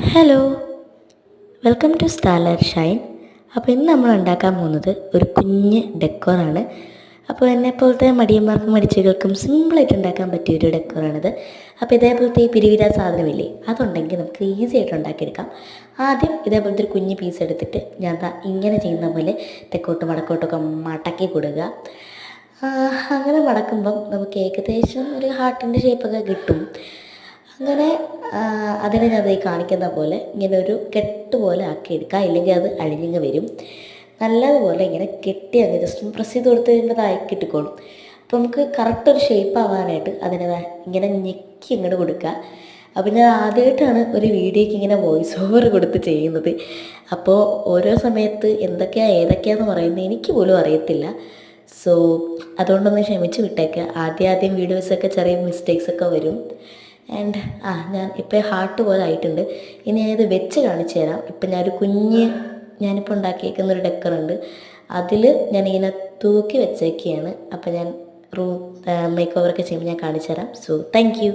Hello, welcome to Starlight Shine. അപ്പോൾ ഇന്ന് നമ്മൾ ഉണ്ടാക്കാൻ പോകുന്നത് ഒരു കുഞ്ഞ് ഡെക്കോറാണ്. അപ്പോൾ എന്നെപ്പോലത്തെ മടിയന്മാർക്കും മടിച്ചികൾക്കും സിമ്പിളായിട്ട് ഉണ്ടാക്കാൻ പറ്റിയൊരു ഡെക്കോറാണിത്. അപ്പോൾ ഇതേപോലത്തെ ഈ പിരിവിര സാധനമില്ലേ, അതുണ്ടെങ്കിൽ നമുക്ക് ഈസി ആയിട്ട് ഉണ്ടാക്കിയെടുക്കാം. ആദ്യം ഇതേപോലത്തെ ഒരു കുഞ്ഞ് പീസ് എടുത്തിട്ട് ഞാൻ ഇങ്ങനെ ചെയ്യുന്ന പോലെ തെക്കോട്ടും വടക്കോട്ടൊക്കെ മടക്കി കൊടുക്കുക. അങ്ങനെ മടക്കുമ്പം നമുക്ക് ഏകദേശം ഒരു ഹാർട്ടിൻ്റെ ഷേപ്പൊക്കെ കിട്ടും. അങ്ങനെ അതിനെ ഞാൻ ഈ കാണിക്കുന്ന പോലെ ഇങ്ങനെ ഒരു കെട്ട് പോലെ ആക്കിയെടുക്കുക, ഇല്ലെങ്കിൽ അത് അഴിഞ്ഞിങ്ങ് വരും. നല്ലതുപോലെ ഇങ്ങനെ കെട്ടി അങ്ങ് ജസ്റ്റ് പ്രസ് ചെയ്ത് കൊടുത്ത് കഴിയുമ്പോൾ അതായി കിട്ടിക്കോളും. അപ്പോൾ നമുക്ക് കറക്റ്റ് ഒരു ഷേപ്പ് ആവാനായിട്ട് അതിനെ ഇങ്ങനെ ഞെക്കി ഇങ്ങോട്ട് കൊടുക്കുക. അപ്പോൾ ഞാൻ ആദ്യമായിട്ടാണ് ഒരു വീഡിയോയ്ക്ക് ഇങ്ങനെ വോയിസ് ഓവർ കൊടുത്ത് ചെയ്യുന്നത്. അപ്പോൾ ഓരോ സമയത്ത് ഏതൊക്കെയാണെന്ന് പറയുന്നത് എനിക്ക് പോലും അറിയത്തില്ല. സോ അതുകൊണ്ടൊന്ന് ക്ഷമിച്ച് വിട്ടേക്കുക. ആദ്യം വീഡിയോസൊക്കെ ചെറിയ മിസ്റ്റേക്സൊക്കെ വരും. ആൻഡ് ഞാൻ ഇപ്പോൾ ഹാർട്ട് പോലെ ആയിട്ടുണ്ട്. ഇനി ഞാനിത് വെച്ച് കാണിച്ചു തരാം. ഇപ്പം ഞാനിപ്പോൾ ഉണ്ടാക്കിയേക്കുന്നൊരു ഡെക്കറുണ്ട്. അതിൽ ഞാനിങ്ങനെ തൂക്കി വെച്ചേക്കുകയാണ്. അപ്പോൾ ഞാൻ മേക്ക് ഓവറൊക്കെ ചെയ്യുമ്പോൾ ഞാൻ കാണിച്ചു തരാം. So thank you.